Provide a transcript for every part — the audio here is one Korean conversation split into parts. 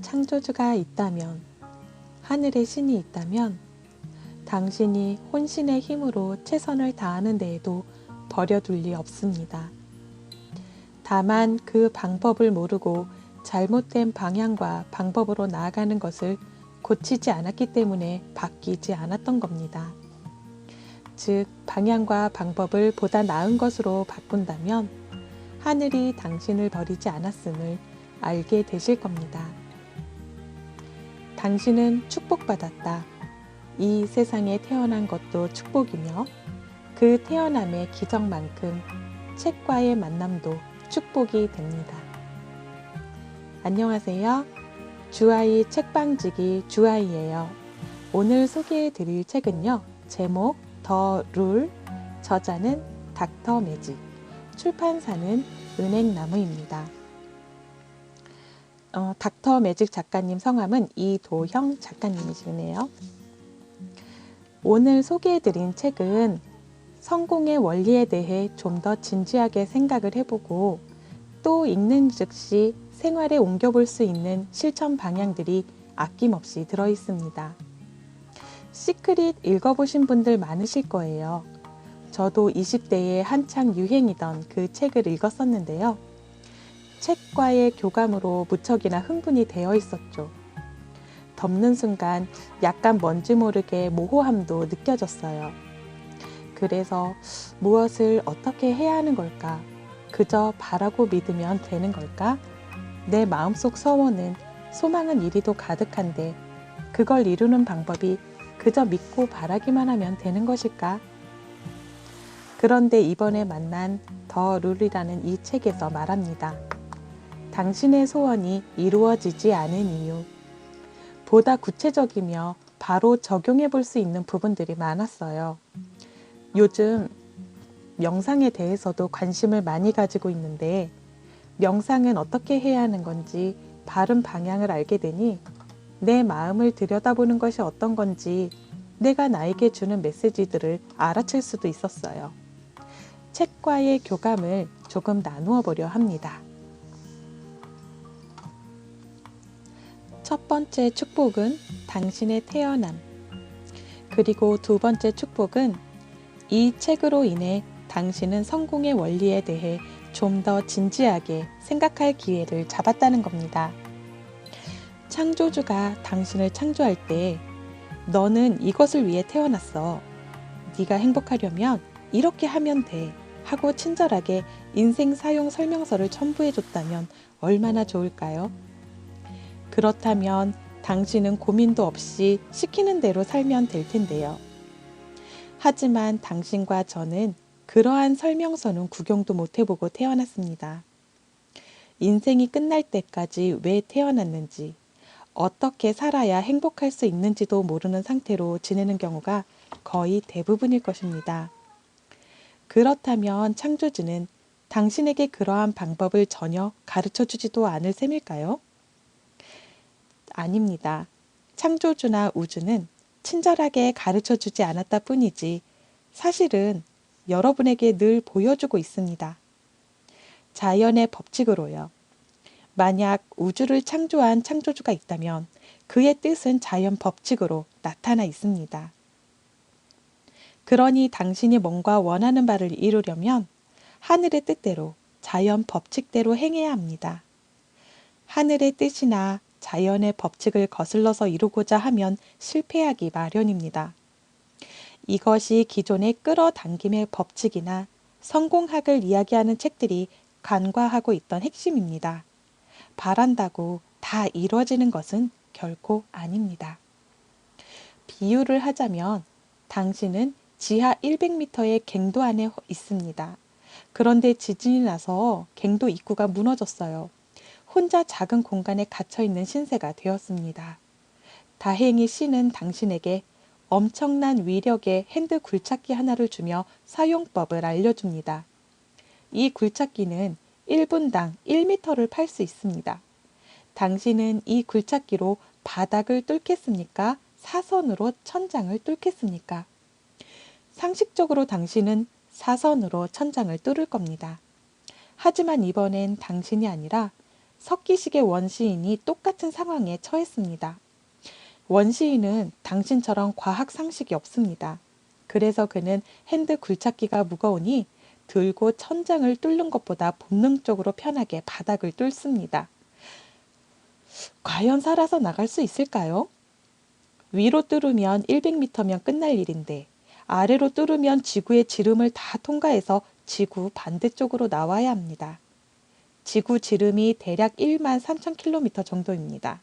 창조주가 있다면, 하늘의 신이 있다면 당신이 혼신의 힘으로 최선을 다하는 데에도 버려둘 리 없습니다. 다만 그 방법을 모르고 잘못된 방향과 방법으로 나아가는 것을 고치지 않았기 때문에 바뀌지 않았던 겁니다. 즉, 방향과 방법을 보다 나은 것으로 바꾼다면 하늘이 당신을 버리지 않았음을 알게 되실 겁니다. 당신은 축복받았다. 이 세상에 태어난 것도 축복이며 그 태어남의 기적만큼 책과의 만남도 축복이 됩니다. 안녕하세요. 주아이 책방지기 주아이예요. 오늘 소개해 드릴 책은요. 제목 더 룰, 저자는 닥터 매직, 출판사는 은행나무입니다. 닥터 매직 작가님 성함은 이도형 작가님이시네요. 오늘 소개해드린 책은 성공의 원리에 대해 좀 더 진지하게 생각을 해보고 또 읽는 즉시 생활에 옮겨볼 수 있는 실천 방향들이 아낌없이 들어있습니다. 시크릿 읽어보신 분들 많으실 거예요. 저도 20대에 한창 유행이던 그 책을 읽었었는데요. 책과의 교감으로 무척이나 흥분이 되어 있었죠. 덮는 순간 약간 뭔지 모르게 모호함도 느껴졌어요. 그래서 무엇을 어떻게 해야 하는 걸까? 그저 바라고 믿으면 되는 걸까? 내 마음속 소원은, 소망은 이리도 가득한데 그걸 이루는 방법이 그저 믿고 바라기만 하면 되는 것일까? 그런데 이번에 만난 더 룰이라는 이 책에서 말합니다. 당신의 소원이 이루어지지 않은 이유. 보다 구체적이며 바로 적용해 볼 수 있는 부분들이 많았어요. 요즘 명상에 대해서도 관심을 많이 가지고 있는데 명상은 어떻게 해야 하는 건지 바른 방향을 알게 되니 내 마음을 들여다보는 것이 어떤 건지 내가 나에게 주는 메시지들을 알아챌 수도 있었어요. 책과의 교감을 조금 나누어 보려 합니다. 첫 번째 축복은 당신의 태어남. 그리고 두 번째 축복은 이 책으로 인해 당신은 성공의 원리에 대해 좀 더 진지하게 생각할 기회를 잡았다는 겁니다. 창조주가 당신을 창조할 때 너는 이것을 위해 태어났어. 네가 행복하려면 이렇게 하면 돼. 하고 친절하게 인생 사용 설명서를 첨부해 줬다면 얼마나 좋을까요? 그렇다면 당신은 고민도 없이 시키는 대로 살면 될 텐데요. 하지만 당신과 저는 그러한 설명서는 구경도 못 해보고 태어났습니다. 인생이 끝날 때까지 왜 태어났는지, 어떻게 살아야 행복할 수 있는지도 모르는 상태로 지내는 경우가 거의 대부분일 것입니다. 그렇다면 창조주는 당신에게 그러한 방법을 전혀 가르쳐주지도 않을 셈일까요? 아닙니다. 창조주나 우주는 친절하게 가르쳐주지 않았다 뿐이지 사실은 여러분에게 늘 보여주고 있습니다. 자연의 법칙으로요. 만약 우주를 창조한 창조주가 있다면 그의 뜻은 자연 법칙으로 나타나 있습니다. 그러니 당신이 뭔가 원하는 바를 이루려면 하늘의 뜻대로 자연 법칙대로 행해야 합니다. 하늘의 뜻이나 자연의 법칙을 거슬러서 이루고자 하면 실패하기 마련입니다. 이것이 기존의 끌어당김의 법칙이나 성공학을 이야기하는 책들이 간과하고 있던 핵심입니다. 바란다고 다 이루어지는 것은 결코 아닙니다. 비유를 하자면 당신은 지하 100m의 갱도 안에 있습니다. 그런데 지진이 나서 갱도 입구가 무너졌어요. 혼자 작은 공간에 갇혀있는 신세가 되었습니다. 다행히 신은 당신에게 엄청난 위력의 핸드 굴착기 하나를 주며 사용법을 알려줍니다. 이 굴착기는 1분당 1m를 팔 수 있습니다. 당신은 이 굴착기로 바닥을 뚫겠습니까? 사선으로 천장을 뚫겠습니까? 상식적으로 당신은 사선으로 천장을 뚫을 겁니다. 하지만 이번엔 당신이 아니라 석기식의 원시인이 똑같은 상황에 처했습니다. 원시인은 당신처럼 과학 상식이 없습니다. 그래서 그는 핸드 굴착기가 무거우니 들고 천장을 뚫는 것보다 본능적으로 편하게 바닥을 뚫습니다. 과연 살아서 나갈 수 있을까요? 위로 뚫으면 100m면 끝날 일인데 아래로 뚫으면 지구의 지름을 다 통과해서 지구 반대쪽으로 나와야 합니다. 지구 지름이 대략 1만 3천 km 정도입니다.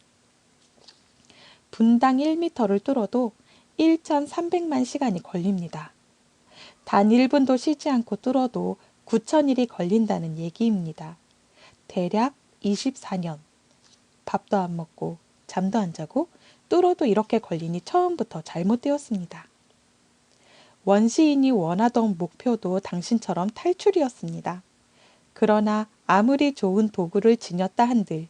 분당 1m를 뚫어도 1,300만 시간이 걸립니다. 단 1분도 쉬지 않고 뚫어도 9,000일이 걸린다는 얘기입니다. 대략 24년. 밥도 안 먹고 잠도 안 자고 뚫어도 이렇게 걸리니 처음부터 잘못되었습니다. 원시인이 원하던 목표도 당신처럼 탈출이었습니다. 그러나 아무리 좋은 도구를 지녔다 한들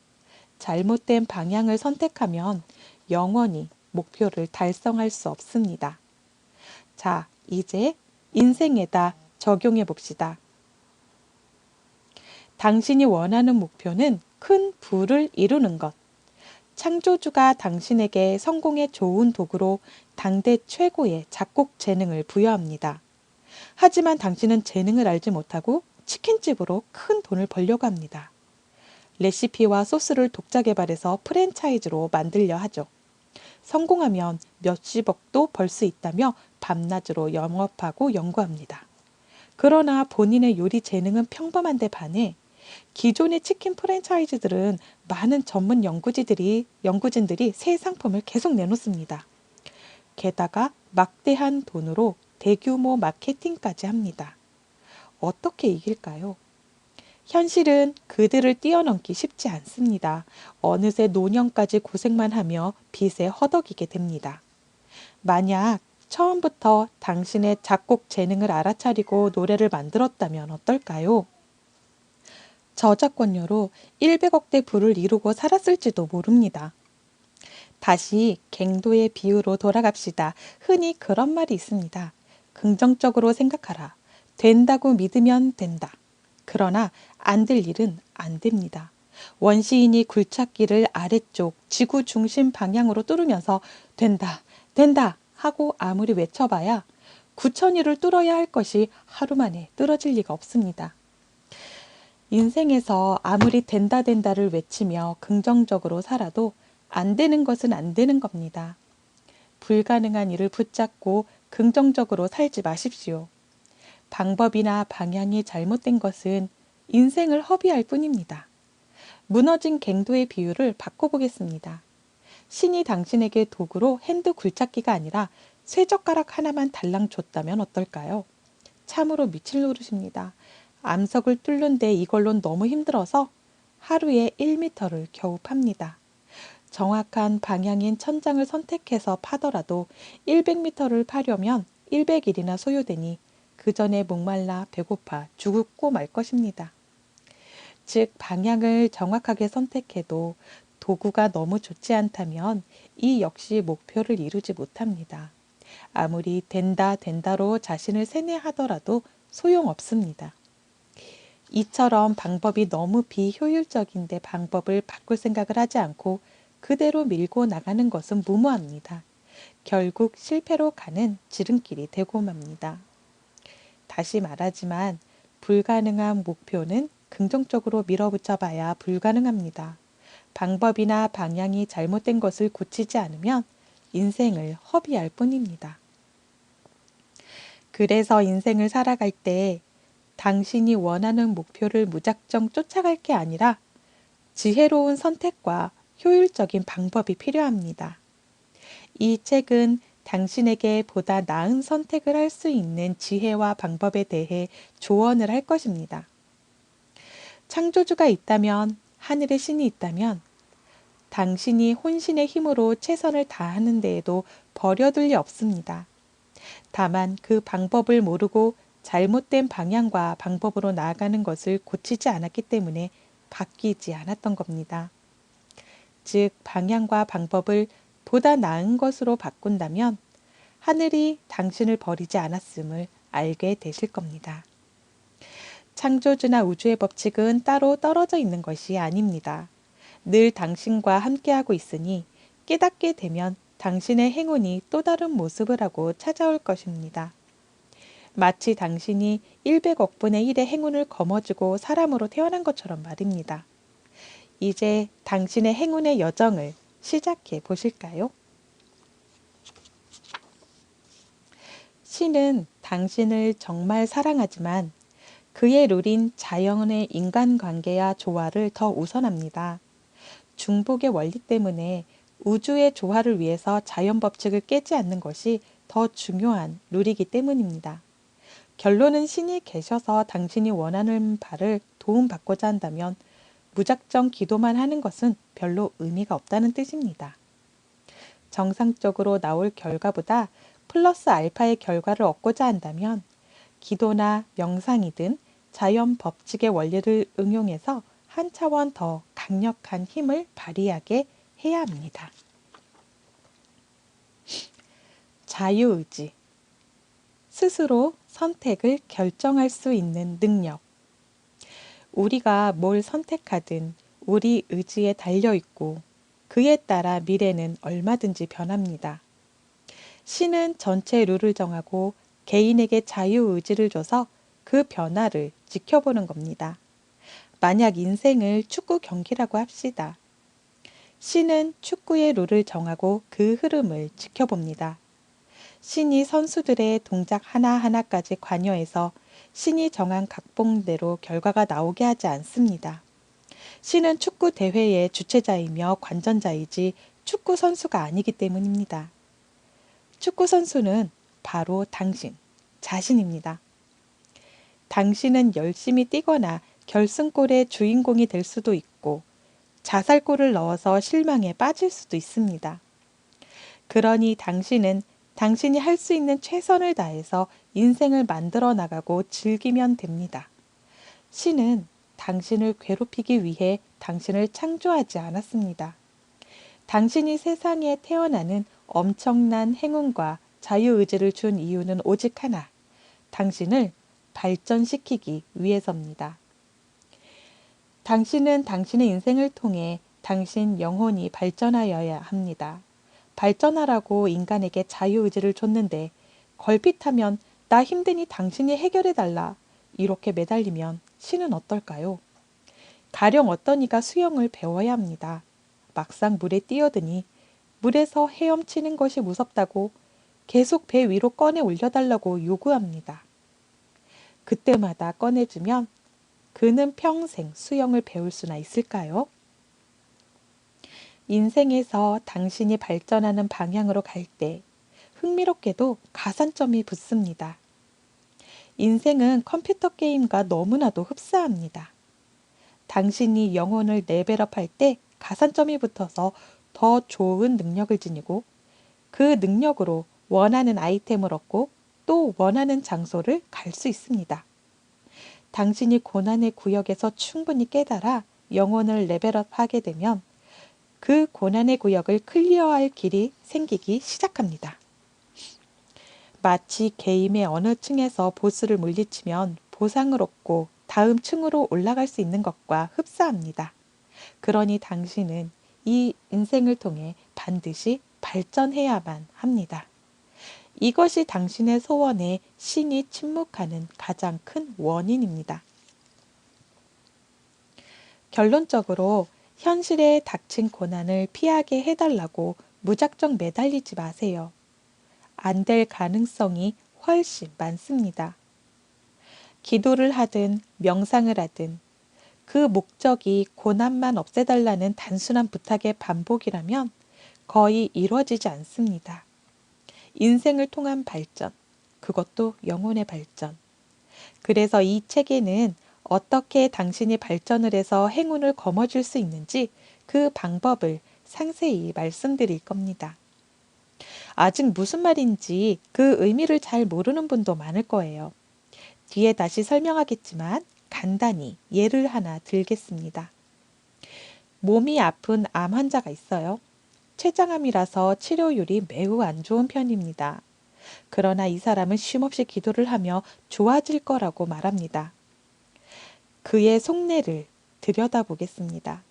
잘못된 방향을 선택하면 영원히 목표를 달성할 수 없습니다. 자, 이제 인생에다 적용해 봅시다. 당신이 원하는 목표는 큰 부를 이루는 것. 창조주가 당신에게 성공의 좋은 도구로 당대 최고의 작곡 재능을 부여합니다. 하지만 당신은 재능을 알지 못하고 치킨집으로 큰 돈을 벌려고 합니다. 레시피와 소스를 독자 개발해서 프랜차이즈로 만들려 하죠. 성공하면 몇십억도 벌 수 있다며 밤낮으로 영업하고 연구합니다. 그러나 본인의 요리 재능은 평범한데 반해 기존의 치킨 프랜차이즈들은 많은 전문 연구진들이 새 상품을 계속 내놓습니다. 게다가 막대한 돈으로 대규모 마케팅까지 합니다. 어떻게 이길까요? 현실은 그들을 뛰어넘기 쉽지 않습니다. 어느새 노년까지 고생만 하며 빚에 허덕이게 됩니다. 만약 처음부터 당신의 작곡 재능을 알아차리고 노래를 만들었다면 어떨까요? 저작권료로 100억대 부를 이루고 살았을지도 모릅니다. 다시 갱도의 비유로 돌아갑시다. 흔히 그런 말이 있습니다. 긍정적으로 생각하라. 된다고 믿으면 된다. 그러나 안 될 일은 안 됩니다. 원시인이 굴착기를 아래쪽 지구 중심 방향으로 뚫으면서 된다, 된다 하고 아무리 외쳐봐야 9,000일을 뚫어야 할 것이 하루 만에 뚫어질 리가 없습니다. 인생에서 아무리 된다 된다를 외치며 긍정적으로 살아도 안 되는 것은 안 되는 겁니다. 불가능한 일을 붙잡고 긍정적으로 살지 마십시오. 방법이나 방향이 잘못된 것은 인생을 허비할 뿐입니다. 무너진 갱도의 비유를 바꿔보겠습니다. 신이 당신에게 도구로 핸드 굴착기가 아니라 쇠젓가락 하나만 달랑 줬다면 어떨까요? 참으로 미칠 노릇입니다. 암석을 뚫는데 이걸론 너무 힘들어서 하루에 1m를 겨우 팝니다. 정확한 방향인 천장을 선택해서 파더라도 100m를 파려면 100일이나 소요되니 그 전에 목말라 배고파 죽고 말 것입니다. 즉 방향을 정확하게 선택해도 도구가 너무 좋지 않다면 이 역시 목표를 이루지 못합니다. 아무리 된다로 자신을 세뇌하더라도 소용없습니다. 이처럼 방법이 너무 비효율적인데 방법을 바꿀 생각을 하지 않고 그대로 밀고 나가는 것은 무모합니다. 결국 실패로 가는 지름길이 되고 맙니다. 다시 말하지만 불가능한 목표는 긍정적으로 밀어붙여 봐야 불가능합니다. 방법이나 방향이 잘못된 것을 고치지 않으면 인생을 허비할 뿐입니다. 그래서 인생을 살아갈 때 당신이 원하는 목표를 무작정 쫓아갈 게 아니라 지혜로운 선택과 효율적인 방법이 필요합니다. 이 책은 당신에게 보다 나은 선택을 할 수 있는 지혜와 방법에 대해 조언을 할 것입니다. 창조주가 있다면, 하늘의 신이 있다면 당신이 혼신의 힘으로 최선을 다하는 데에도 버려둘 리 없습니다. 다만 그 방법을 모르고 잘못된 방향과 방법으로 나아가는 것을 고치지 않았기 때문에 바뀌지 않았던 겁니다. 즉 방향과 방법을 보다 나은 것으로 바꾼다면 하늘이 당신을 버리지 않았음을 알게 되실 겁니다. 창조주나 우주의 법칙은 따로 떨어져 있는 것이 아닙니다. 늘 당신과 함께하고 있으니 깨닫게 되면 당신의 행운이 또 다른 모습을 하고 찾아올 것입니다. 마치 당신이 100억 분의 1의 행운을 거머쥐고 사람으로 태어난 것처럼 말입니다. 이제 당신의 행운의 여정을 시작해 보실까요? 신은 당신을 정말 사랑하지만 그의 룰인 자연의 인간관계와 조화를 더 우선합니다. 중복의 원리 때문에 우주의 조화를 위해서 자연 법칙을 깨지 않는 것이 더 중요한 룰이기 때문입니다. 결론은 신이 계셔서 당신이 원하는 바를 도움받고자 한다면 무작정 기도만 하는 것은 별로 의미가 없다는 뜻입니다. 정상적으로 나올 결과보다 플러스 알파의 결과를 얻고자 한다면 기도나 명상이든 자연 법칙의 원리를 응용해서 한 차원 더 강력한 힘을 발휘하게 해야 합니다. 자유의지. 스스로 선택을 결정할 수 있는 능력. 우리가 뭘 선택하든 우리 의지에 달려있고 그에 따라 미래는 얼마든지 변합니다. 신은 전체 룰을 정하고 개인에게 자유의지를 줘서 그 변화를 지켜보는 겁니다. 만약 인생을 축구 경기라고 합시다. 신은 축구의 룰을 정하고 그 흐름을 지켜봅니다. 신이 선수들의 동작 하나하나까지 관여해서 신이 정한 각본대로 결과가 나오게 하지 않습니다. 신은 축구 대회의 주최자이며 관전자이지 축구 선수가 아니기 때문입니다. 축구 선수는 바로 당신 자신입니다. 당신은 열심히 뛰거나 결승골의 주인공이 될 수도 있고 자살골을 넣어서 실망에 빠질 수도 있습니다. 그러니 당신은 당신이 할 수 있는 최선을 다해서 인생을 만들어 나가고 즐기면 됩니다. 신은 당신을 괴롭히기 위해 당신을 창조하지 않았습니다. 당신이 세상에 태어나는 엄청난 행운과 자유의지를 준 이유는 오직 하나, 당신을 발전시키기 위해서입니다. 당신은 당신의 인생을 통해 당신 영혼이 발전하여야 합니다. 발전하라고 인간에게 자유의지를 줬는데 걸핏하면 나 힘드니 당신이 해결해달라 이렇게 매달리면 신은 어떨까요? 가령 어떤 이가 수영을 배워야 합니다. 막상 물에 뛰어드니 물에서 헤엄치는 것이 무섭다고 계속 배 위로 꺼내 올려달라고 요구합니다. 그때마다 꺼내주면 그는 평생 수영을 배울 수나 있을까요? 인생에서 당신이 발전하는 방향으로 갈 때 흥미롭게도 가산점이 붙습니다. 인생은 컴퓨터 게임과 너무나도 흡사합니다. 당신이 영혼을 레벨업할 때 가산점이 붙어서 더 좋은 능력을 지니고 그 능력으로 원하는 아이템을 얻고 또 원하는 장소를 갈 수 있습니다. 당신이 고난의 구역에서 충분히 깨달아 영혼을 레벨업하게 되면 그 고난의 구역을 클리어할 길이 생기기 시작합니다. 마치 게임의 어느 층에서 보스를 물리치면 보상을 얻고 다음 층으로 올라갈 수 있는 것과 흡사합니다. 그러니 당신은 이 인생을 통해 반드시 발전해야만 합니다. 이것이 당신의 소원에 신이 침묵하는 가장 큰 원인입니다. 결론적으로 현실에 닥친 고난을 피하게 해달라고 무작정 매달리지 마세요. 안 될 가능성이 훨씬 많습니다. 기도를 하든 명상을 하든 그 목적이 고난만 없애달라는 단순한 부탁의 반복이라면 거의 이루어지지 않습니다. 인생을 통한 발전, 그것도 영혼의 발전. 그래서 이 책에는 어떻게 당신이 발전을 해서 행운을 거머쥘 수 있는지 그 방법을 상세히 말씀드릴 겁니다. 아직 무슨 말인지 그 의미를 잘 모르는 분도 많을 거예요. 뒤에 다시 설명하겠지만 간단히 예를 하나 들겠습니다. 몸이 아픈 암 환자가 있어요. 췌장암이라서 치료율이 매우 안 좋은 편입니다. 그러나 이 사람은 쉼없이 기도를 하며 좋아질 거라고 말합니다. 그의 속내를 들여다보겠습니다.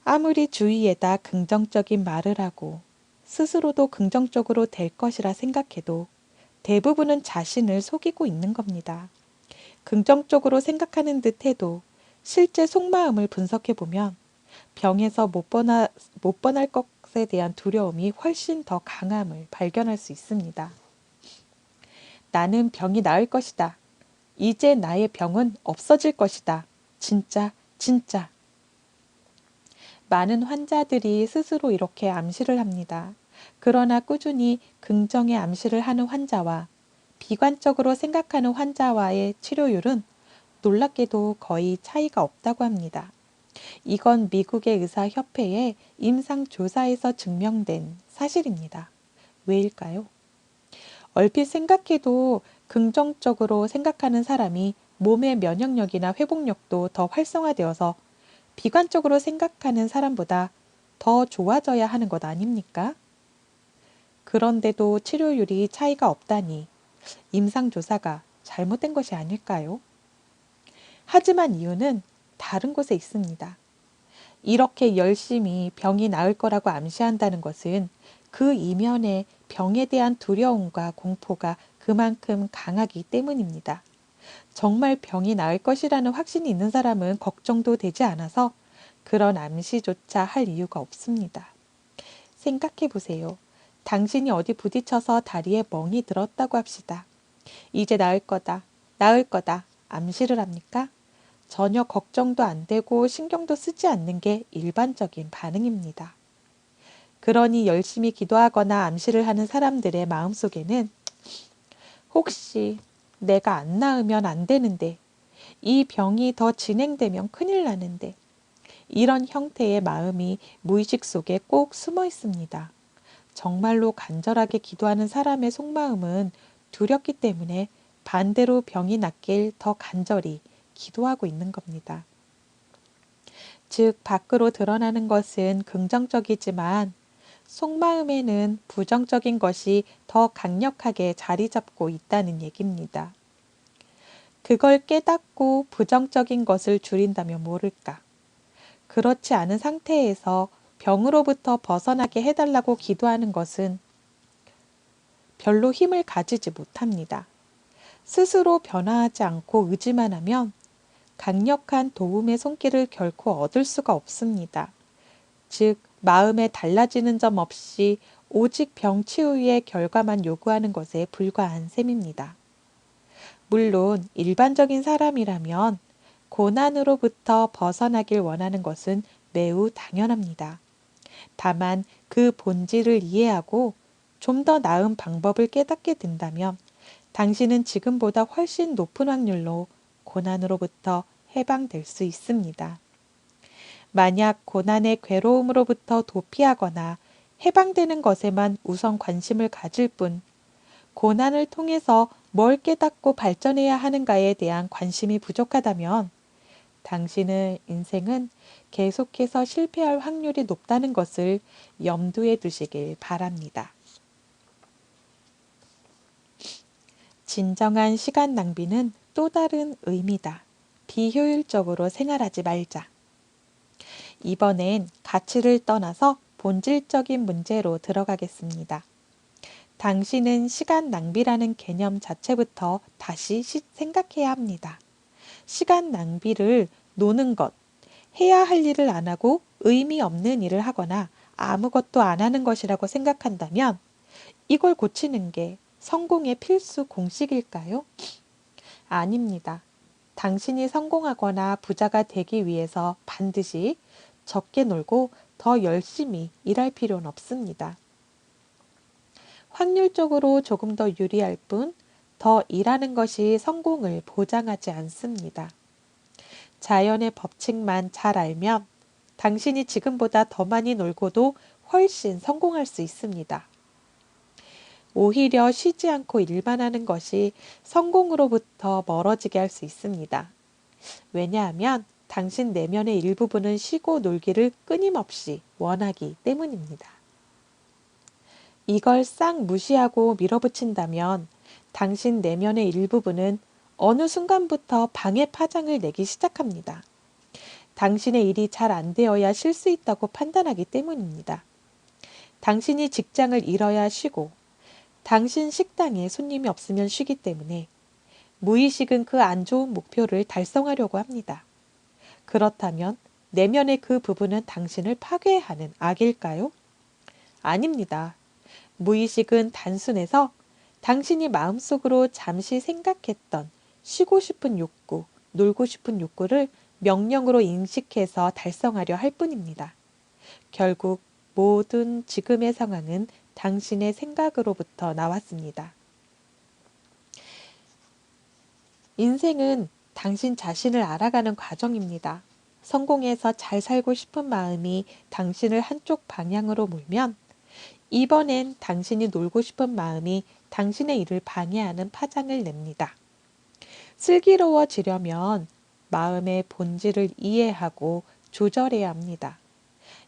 아무리 주위에다 긍정적인 말을 하고 스스로도 긍정적으로 될 것이라 생각해도 대부분은 자신을 속이고 있는 겁니다. 긍정적으로 생각하는 듯 해도 실제 속마음을 분석해보면 병에서 못 번날 것에 대한 두려움이 훨씬 더 강함을 발견할 수 있습니다. 나는 병이 나을 것이다. 이제 나의 병은 없어질 것이다. 진짜, 진짜. 많은 환자들이 스스로 이렇게 암시를 합니다. 그러나 꾸준히 긍정의 암시를 하는 환자와 비관적으로 생각하는 환자와의 치료율은 놀랍게도 거의 차이가 없다고 합니다. 이건 미국의 의사협회의 임상조사에서 증명된 사실입니다. 왜일까요? 얼핏 생각해도 긍정적으로 생각하는 사람이 몸의 면역력이나 회복력도 더 활성화되어서 비관적으로 생각하는 사람보다 더 좋아져야 하는 것 아닙니까? 그런데도 치료율이 차이가 없다니 임상조사가 잘못된 것이 아닐까요? 하지만 이유는 다른 곳에 있습니다. 이렇게 열심히 병이 나을 거라고 암시한다는 것은 그 이면에 병에 대한 두려움과 공포가 그만큼 강하기 때문입니다. 정말 병이 나을 것이라는 확신이 있는 사람은 걱정도 되지 않아서 그런 암시조차 할 이유가 없습니다. 생각해 보세요. 당신이 어디 부딪혀서 다리에 멍이 들었다고 합시다. 이제 나을 거다, 나을 거다 암시를 합니까? 전혀 걱정도 안 되고 신경도 쓰지 않는 게 일반적인 반응입니다. 그러니 열심히 기도하거나 암시를 하는 사람들의 마음속에는 혹시 내가 안 나으면 안 되는데, 이 병이 더 진행되면 큰일 나는데, 이런 형태의 마음이 무의식 속에 꼭 숨어 있습니다. 정말로 간절하게 기도하는 사람의 속마음은 두렵기 때문에 반대로 병이 낫길 더 간절히 기도하고 있는 겁니다. 즉, 밖으로 드러나는 것은 긍정적이지만 속마음에는 부정적인 것이 더 강력하게 자리 잡고 있다는 얘기입니다. 그걸 깨닫고 부정적인 것을 줄인다면 모를까. 그렇지 않은 상태에서 병으로부터 벗어나게 해달라고 기도하는 것은 별로 힘을 가지지 못합니다. 스스로 변화하지 않고 의지만 하면 강력한 도움의 손길을 결코 얻을 수가 없습니다. 즉, 마음에 달라지는 점 없이 오직 병 치유의 결과만 요구하는 것에 불과한 셈입니다. 물론 일반적인 사람이라면 고난으로부터 벗어나길 원하는 것은 매우 당연합니다. 다만 그 본질을 이해하고 좀 더 나은 방법을 깨닫게 된다면 당신은 지금보다 훨씬 높은 확률로 고난으로부터 해방될 수 있습니다. 만약 고난의 괴로움으로부터 도피하거나 해방되는 것에만 우선 관심을 가질 뿐 고난을 통해서 뭘 깨닫고 발전해야 하는가에 대한 관심이 부족하다면 당신의 인생은 계속해서 실패할 확률이 높다는 것을 염두에 두시길 바랍니다. 진정한 시간 낭비는 또 다른 의미다. 비효율적으로 생활하지 말자. 이번엔 가치를 떠나서 본질적인 문제로 들어가겠습니다. 당신은 시간 낭비라는 개념 자체부터 다시 생각해야 합니다. 시간 낭비를 노는 것, 해야 할 일을 안 하고 의미 없는 일을 하거나 아무것도 안 하는 것이라고 생각한다면 이걸 고치는 게 성공의 필수 공식일까요? 아닙니다. 당신이 성공하거나 부자가 되기 위해서 반드시 적게 놀고 더 열심히 일할 필요는 없습니다. 확률적으로 조금 더 유리할 뿐 더 일하는 것이 성공을 보장하지 않습니다. 자연의 법칙만 잘 알면 당신이 지금보다 더 많이 놀고도 훨씬 성공할 수 있습니다. 오히려 쉬지 않고 일만 하는 것이 성공으로부터 멀어지게 할 수 있습니다. 왜냐하면 당신 내면의 일부분은 쉬고 놀기를 끊임없이 원하기 때문입니다. 이걸 싹 무시하고 밀어붙인다면 당신 내면의 일부분은 어느 순간부터 방해 파장을 내기 시작합니다. 당신의 일이 잘 안 되어야 쉴 수 있다고 판단하기 때문입니다. 당신이 직장을 잃어야 쉬고 당신 식당에 손님이 없으면 쉬기 때문에 무의식은 그 안 좋은 목표를 달성하려고 합니다. 그렇다면 내면의 그 부분은 당신을 파괴하는 악일까요? 아닙니다. 무의식은 단순해서 당신이 마음속으로 잠시 생각했던 쉬고 싶은 욕구, 놀고 싶은 욕구를 명령으로 인식해서 달성하려 할 뿐입니다. 결국 모든 지금의 상황은 당신의 생각으로부터 나왔습니다. 인생은 당신 자신을 알아가는 과정입니다. 성공해서 잘 살고 싶은 마음이 당신을 한쪽 방향으로 몰면 이번엔 당신이 놀고 싶은 마음이 당신의 일을 방해하는 파장을 냅니다. 슬기로워지려면 마음의 본질을 이해하고 조절해야 합니다.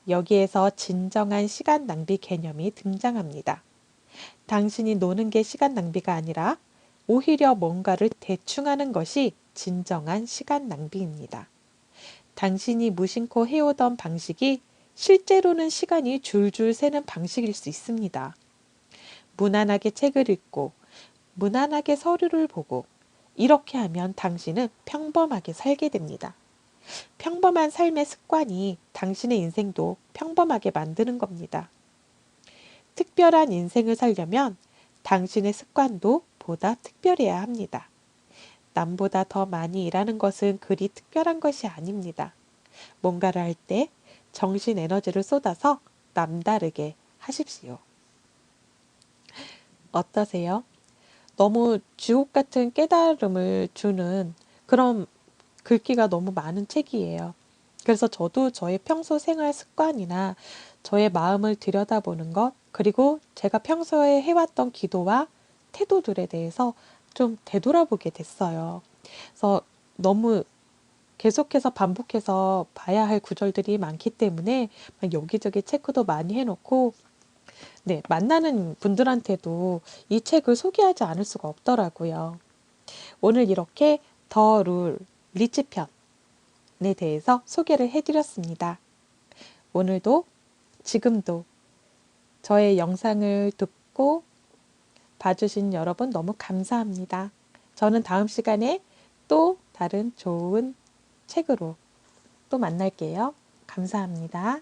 여기에서 진정한 시간 낭비 개념이 등장합니다. 당신이 노는 게 시간 낭비가 아니라 오히려 뭔가를 대충 하는 것이 진정한 시간 낭비입니다. 당신이 무심코 해오던 방식이 실제로는 시간이 줄줄 새는 방식일 수 있습니다. 무난하게 책을 읽고 무난하게 서류를 보고 이렇게 하면 당신은 평범하게 살게 됩니다. 평범한 삶의 습관이 당신의 인생도 평범하게 만드는 겁니다. 특별한 인생을 살려면 당신의 습관도 보다 특별해야 합니다. 남보다 더 많이 일하는 것은 그리 특별한 것이 아닙니다. 뭔가를 할 때 정신 에너지를 쏟아서 남다르게 하십시오. 어떠세요? 너무 지옥 같은 깨달음을 주는 그런 글귀가 너무 많은 책이에요. 그래서 저도 저의 평소 생활 습관이나 저의 마음을 들여다보는 것, 그리고 제가 평소에 해왔던 기도와 태도들에 대해서 좀 되돌아보게 됐어요. 그래서 너무 계속해서 반복해서 봐야 할 구절들이 많기 때문에 막 여기저기 체크도 많이 해놓고 네, 만나는 분들한테도 이 책을 소개하지 않을 수가 없더라고요. 오늘 이렇게 더 룰, 리치 편에 대해서 소개를 해드렸습니다. 오늘도 지금도 저의 영상을 듣고 봐주신 여러분 너무 감사합니다. 저는 다음 시간에 또 다른 좋은 책으로 또 만날게요. 감사합니다.